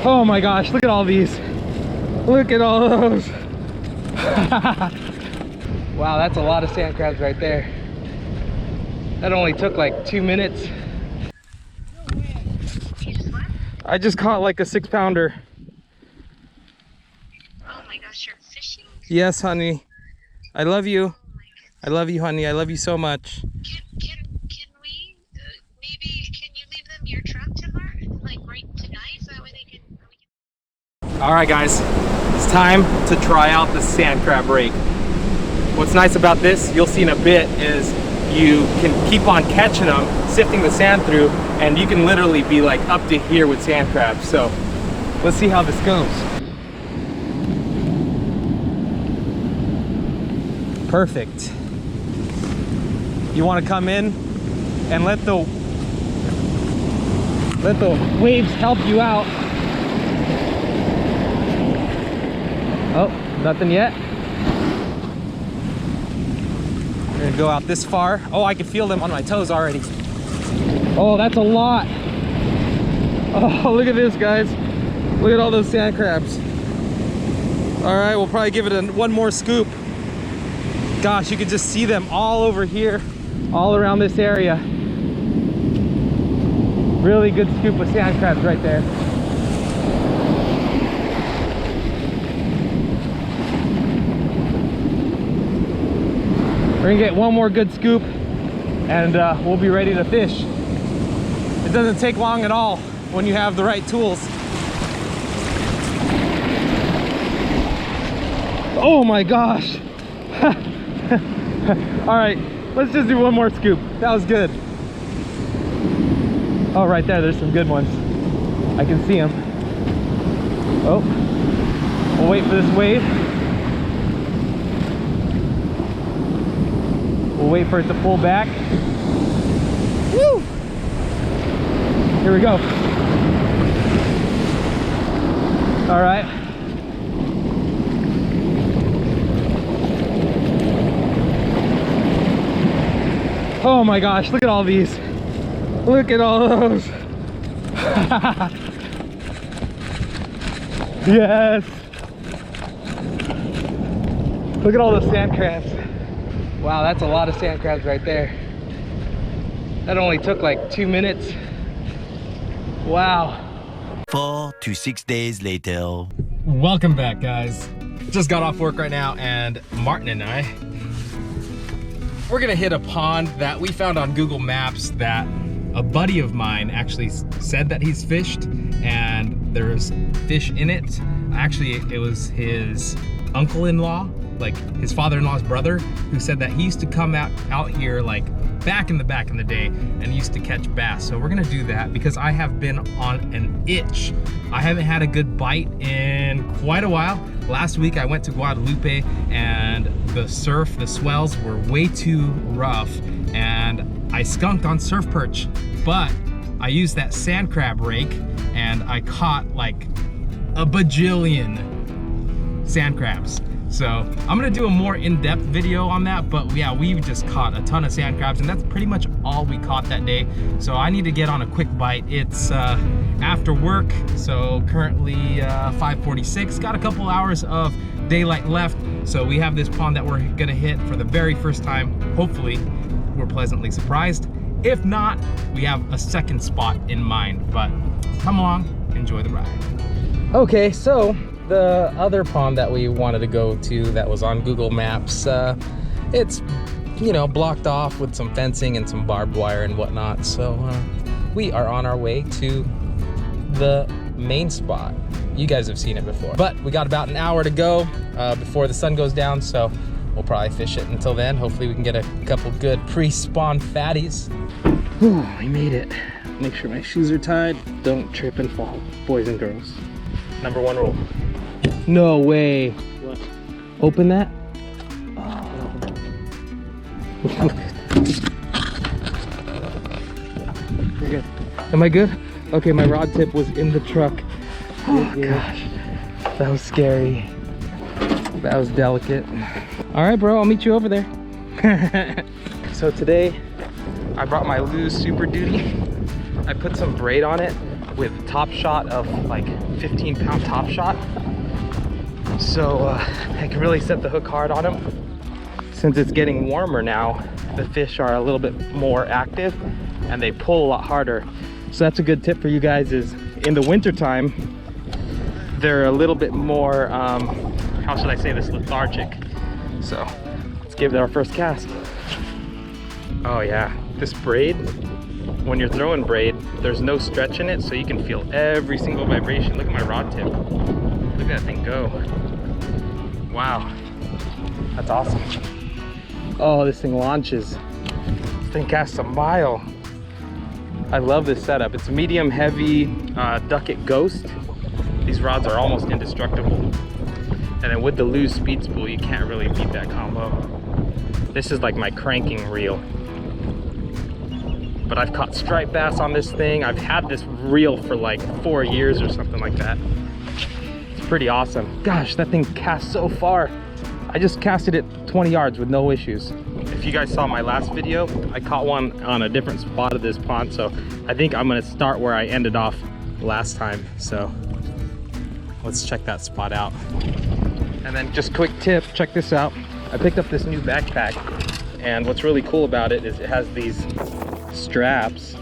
Oh my gosh, look at all these. Look at all those. Wow, that's a lot of sand crabs right there. That only took like 2 minutes. I just caught like a 6-pounder. Oh my gosh, you're fishing? Yes, honey. I love you. I love you, honey. I love you so much. Can we, maybe, can you leave them your truck tomorrow? Like right tonight, so that way they can... All right, guys. It's time to try out the sand crab rake. What's nice about this, you'll see in a bit, is you can keep on catching them, sifting the sand through, and you can literally be like up to here with sand crabs. So let's see how this goes. Perfect. You want to come in and let the waves help you out. Oh, nothing yet. We're gonna go out this far. Oh, I can feel them on my toes already. Oh, that's a lot. Oh, look at this, guys. Look at all those sand crabs. All right, we'll probably give it one more scoop. Gosh, you can just see them all over here, all around this area. Really good scoop of sand crabs right there. We're gonna get one more good scoop and we'll be ready to fish. It doesn't take long at all when you have the right tools. Oh my gosh. All right, let's just do one more scoop. That was good. Oh, right there's some good ones. I can see them. Oh, we'll wait for this wave. We'll wait for it to pull back. Woo! Here we go. All right. Oh my gosh, look at all these. Look at all those. Yes. Look at all those sand crabs. Wow, that's a lot of sand crabs right there. That only took like 2 minutes. Wow. 4 to 6 days later. Welcome back, guys. Just got off work right now, and Martin and I, we're gonna hit a pond that we found on Google Maps that a buddy of mine actually said that he's fished, and there's fish in it. Actually, it was his uncle-in-law, like his father-in-law's brother, who said that he used to come out here like back in the day and used to catch bass. So we're gonna do that because I have been on an itch. I haven't had a good bite in quite a while. Last week I went to Guadalupe and the swells were way too rough, and I skunked on surf perch, but I used that sand crab rake and I caught like a bajillion sand crabs. So I'm gonna do a more in-depth video on that, but yeah, we just caught a ton of sand crabs, and that's pretty much all we caught that day. So I need to get on a quick bite. It's after work, so currently 5:46. Got a couple hours of daylight left, so we have this pond that we're gonna hit for the very first time. Hopefully we're pleasantly surprised. If not, we have a second spot in mind, but come along, enjoy the ride. Okay, so the other pond that we wanted to go to that was on Google Maps, it's, you know, blocked off with some fencing and some barbed wire and whatnot. So we are on our way to the main spot. You guys have seen it before, but we got about an hour to go before the sun goes down, so we'll probably fish it until then. Hopefully we can get a couple good pre-spawn fatties. Whew, we made it. Make sure my shoes are tied. Don't trip and fall, boys and girls. Number one rule. No way. What? Open that. Oh. You're good. Am I good? Okay, my rod tip was in the truck. Oh gosh, that was scary. That was delicate. All right, bro, I'll meet you over there. So today, I brought my Lose Super Duty. I put some braid on it with top shot of like 15-pound top shot. So I can really set the hook hard on them. Since it's getting warmer now, the fish are a little bit more active and they pull a lot harder. So that's a good tip for you guys, is in the winter time, they're a little bit more, how should I say this, lethargic. So let's give it our first cast. Oh yeah, this braid, when you're throwing braid, there's no stretch in it, so you can feel every single vibration. Look at my rod tip. Look at that thing go. Wow, that's awesome. Oh, this thing launches. This thing casts a mile. I love this setup. It's medium heavy Ducket Ghost. These rods are almost indestructible. And then with the loose speed spool, you can't really beat that combo. This is like my cranking reel. But I've caught striped bass on this thing. I've had this reel for like 4 years or something like that. It's pretty awesome. Gosh, that thing casts so far. I just casted it 20 yards with no issues. If you guys saw my last video, I caught one on a different spot of this pond, so I think I'm gonna start where I ended off last time. So let's check that spot out. And then just quick tip, check this out. I picked up this new backpack, and what's really cool about it is it has these straps,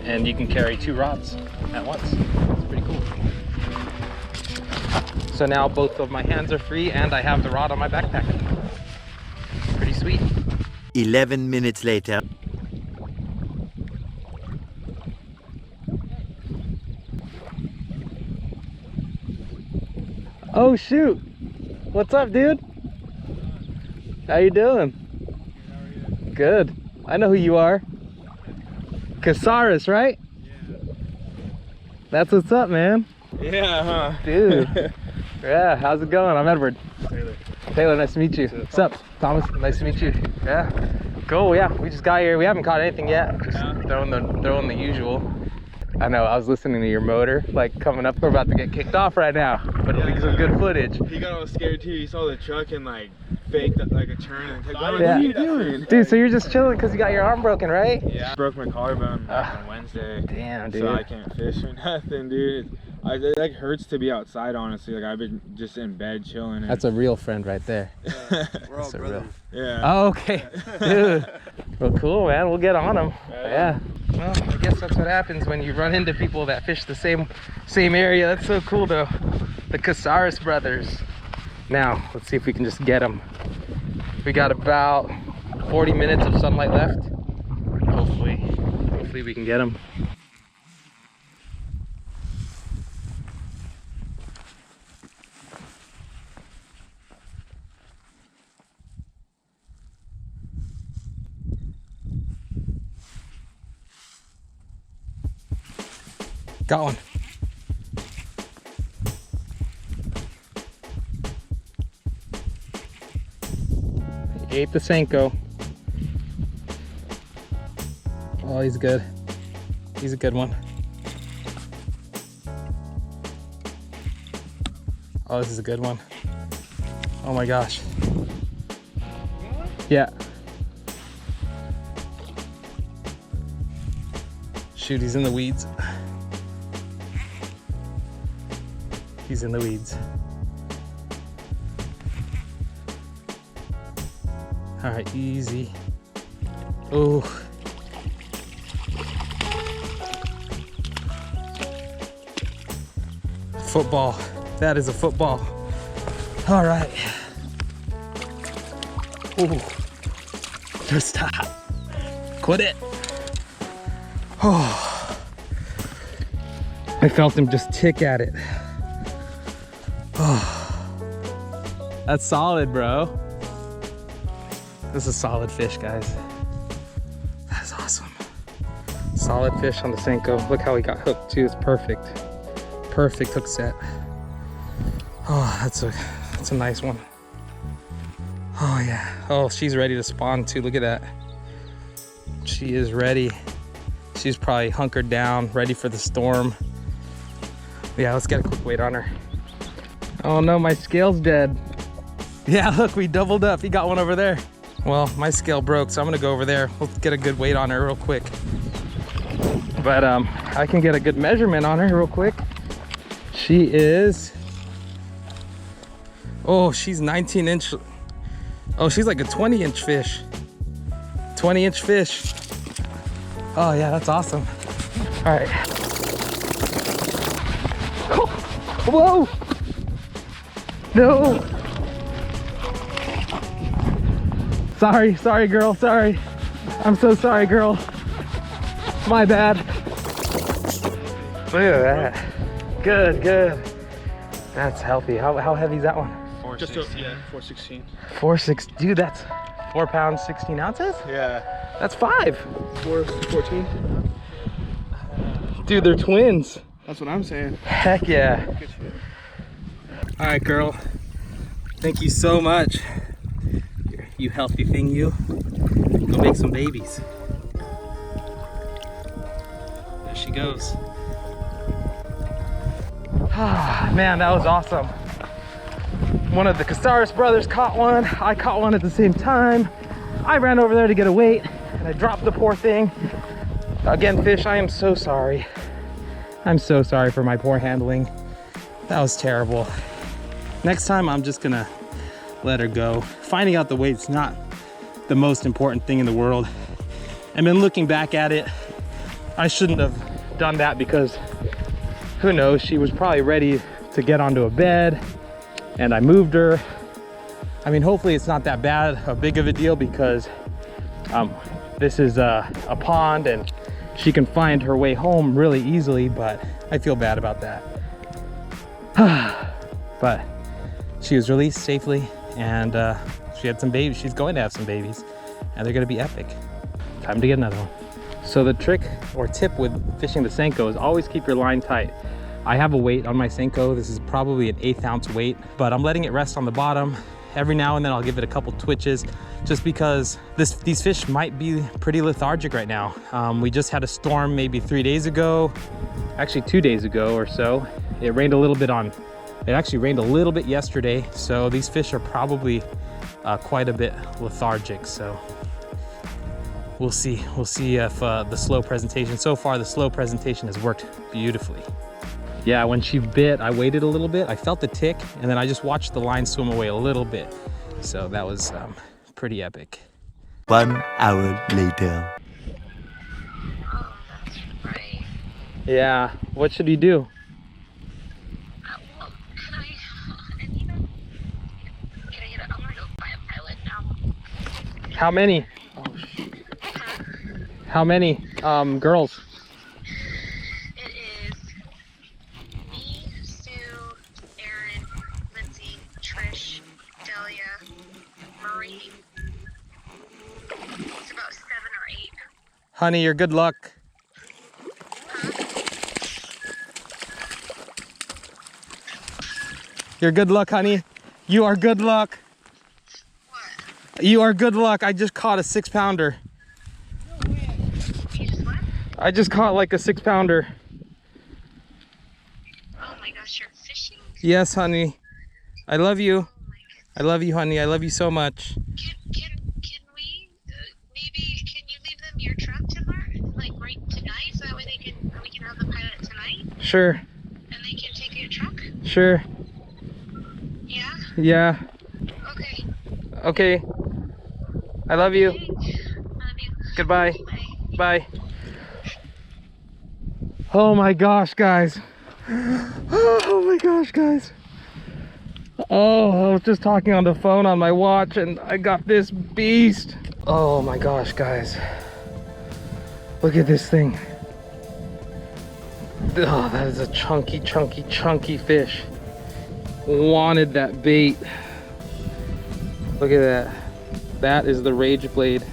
and you can carry 2 rods at once. It's pretty cool. So now both of my hands are free and I have the rod on my backpack. Pretty sweet. 11 minutes later. Oh shoot! What's up, dude? How you doing? Good. I know who you are. Casaurus, right? Yeah. That's what's up, man. Yeah, huh? Dude. Yeah, how's it going? I'm Edward. Taylor. Taylor, nice to meet you. What's up? Thomas, nice to meet you. Yeah. Cool, yeah. We just got here. We haven't caught anything yet. Just throwing the usual. I know, I was listening to your motor, like coming up. We're about to get kicked off right now, but it'll be some good footage. He got all scared too. He saw the truck and like faked like a turn and kept going. Yeah. What are you doing? Dude, so you're just chilling because you got your arm broken, right? Yeah. I broke my collarbone on Wednesday. Damn, dude. So I can't fish or nothing, dude. It like hurts to be outside, honestly. Like I've been just in bed chilling. And... That's a real friend right there. We're all brothers. Yeah. Oh, okay. Dude. Well, cool, man. We'll get on them. Yeah. Well, I guess that's what happens when you run into people that fish the same area. That's so cool, though. The Casaurus brothers. Now, let's see if we can just get them. We got about 40 minutes of sunlight left. Hopefully we can get them. Got one. He ate the Senko. Oh, he's good. He's a good one. Oh, this is a good one. Oh my gosh. Yeah. Shoot, he's in the weeds. He's in the weeds. All right, easy. Oh. Football. That is a football. All right. Ooh. Just stop. Quit it. Oh. I felt him just tick at it. Oh, that's solid, bro. This is solid fish, guys. That's awesome. Solid fish on the Senko. Look how he got hooked too. It's perfect. Perfect hook set. Oh, that's a nice one. Oh yeah. Oh, she's ready to spawn too. Look at that. She is ready. She's probably hunkered down, ready for the storm. Yeah, let's get a quick weight on her. Oh no, my scale's dead. Yeah, look, we doubled up. He got one over there. Well, my scale broke, so I'm gonna go over there. We'll get a good weight on her real quick. But I can get a good measurement on her real quick. She is, oh, she's 19-inch. Oh, she's like a 20-inch fish. 20-inch fish. Oh yeah, that's awesome. All right. Oh, whoa! No! Sorry girl, sorry. I'm so sorry, girl. My bad. Look at that. Good. That's healthy. How heavy is that one? 416. 4.6, dude, that's 4 pounds, 16 ounces? Yeah. That's 5. 414. Dude, they're twins. That's what I'm saying. Heck yeah. All right, girl. Thank you so much. You healthy thing, you. Go make some babies. There she goes. Ah, man, that was awesome. One of the Casares brothers caught one. I caught one at the same time. I ran over there to get a weight and I dropped the poor thing. Again, fish, I am so sorry. I'm so sorry for my poor handling. That was terrible. Next time, I'm just gonna let her go. Finding out the weight's not the most important thing in the world. And then looking back at it, I shouldn't have done that because who knows, she was probably ready to get onto a bed and I moved her. I mean, hopefully it's not that bad, a big of a deal because this is a pond and she can find her way home really easily, but I feel bad about that. But she was released safely and she had some babies. She's going to have some babies and they're gonna be epic. Time to get another one. So the trick or tip with fishing the Senko is always keep your line tight. I have a weight on my Senko. This is probably an 1/8 ounce weight, but I'm letting it rest on the bottom. Every now and then I'll give it a couple twitches just because these fish might be pretty lethargic right now. We just had a storm maybe 3 days ago, actually 2 days ago or so. It rained a little bit it actually rained a little bit yesterday. So these fish are probably quite a bit lethargic. So we'll see if the slow presentation, so far the slow presentation has worked beautifully. Yeah, when she bit, I waited a little bit. I felt the tick, and then I just watched the line swim away a little bit. So that was pretty epic. 1 hour later. Oh, that's right. Yeah, what should he do? Well, can I even... I'm gonna go buy a pilot now. How many? How many girls? It is me, Sue, Aaron, Lindsay, Trish, Delia, Marie. It's about 7 or 8. Honey, you're good luck. You're good luck, honey. You are good luck. What? You are good luck. I just caught a 6-pounder. You just what? I just caught like a 6-pounder. Oh my gosh, you're fishing? Yes, honey. I love you. Oh my goodness. I love you, honey. I love you so much. Can we, maybe, can you leave them your truck tomorrow? Like right tonight? So that way we can have the pilot tonight? Sure. And they can take your truck? Sure. Yeah? Yeah. Okay. Okay. I love you. Love you. Goodbye. Bye. Bye. Oh my gosh, guys. Oh my gosh, guys. Oh, I was just talking on the phone on my watch and I got this beast. Oh my gosh, guys. Look at this thing. Oh, that is a chunky, chunky, chunky fish. Wanted that bait. Look at that. That is the Rage Blade.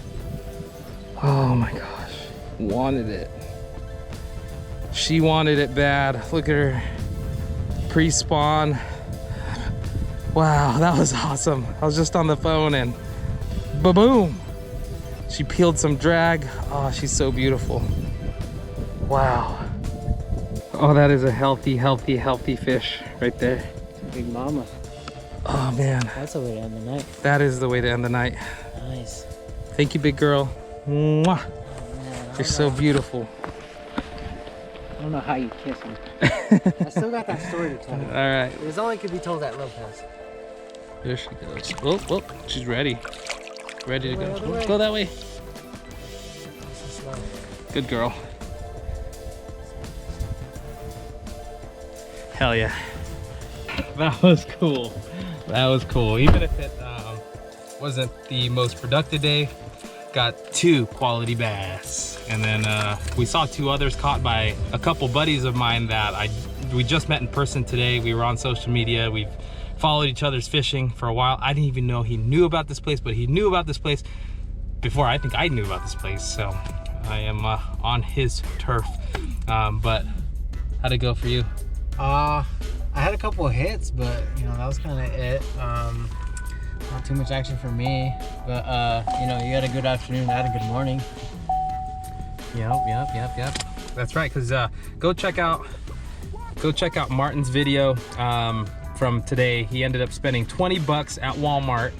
Oh my gosh. Wanted it. She wanted it bad. Look at her. Prespawn. Wow, that was awesome. I was just on the phone and ba-boom. She peeled some drag. Oh, she's so beautiful. Wow. Oh, that is a healthy, healthy, healthy fish right there. Big mama. Oh man, That's a way to end the night. that is the way to end the night. Nice. Thank you, big girl. Mwah. Man, You're so beautiful. I don't know how you kiss me. I still got that story to tell. All right, It was only could be told at Lopez. there she goes. Oh, oh, she's ready. Ready to go. Other way. Go that way. This is slow. Good girl. Hell yeah. That was cool. That was cool. Even if it wasn't the most productive day, got 2 quality bass. And then we saw 2 others caught by a couple buddies of mine that we just met in person today. We were on social media. We've followed each other's fishing for a while. I didn't even know he knew about this place, but he knew about this place before I think I knew about this place. So I am on his turf. But how'd it go for you? I had a couple of hits, but you know, that was kind of it. Not too much action for me, but you know, you had a good afternoon, I had a good morning. Yep. That's right, because go check out Martin's video from today. He ended up spending 20 bucks at Walmart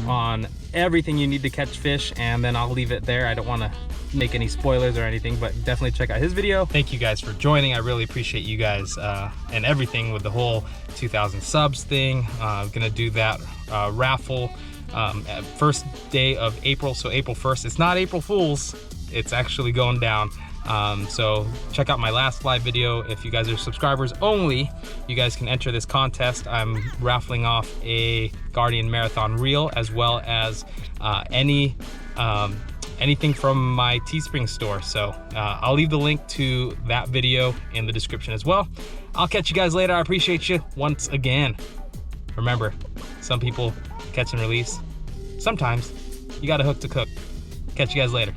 on everything you need to catch fish, and then I'll leave it there. I don't want to make any spoilers or anything, but definitely check out his video. Thank you guys for joining. I really appreciate you guys and everything with the whole 2,000 subs thing. Gonna do that raffle first day of April, so April 1st. It's not April Fool's, it's actually going down. So check out my last live video. If you guys are subscribers only, you guys can enter this contest. I'm raffling off a Guardian Marathon reel, as well as anything from my Teespring store. So I'll leave the link to that video in the description as well. I'll catch you guys later. I appreciate you once again. Remember, some people catch and release. Sometimes you got a hook to cook. Catch you guys later.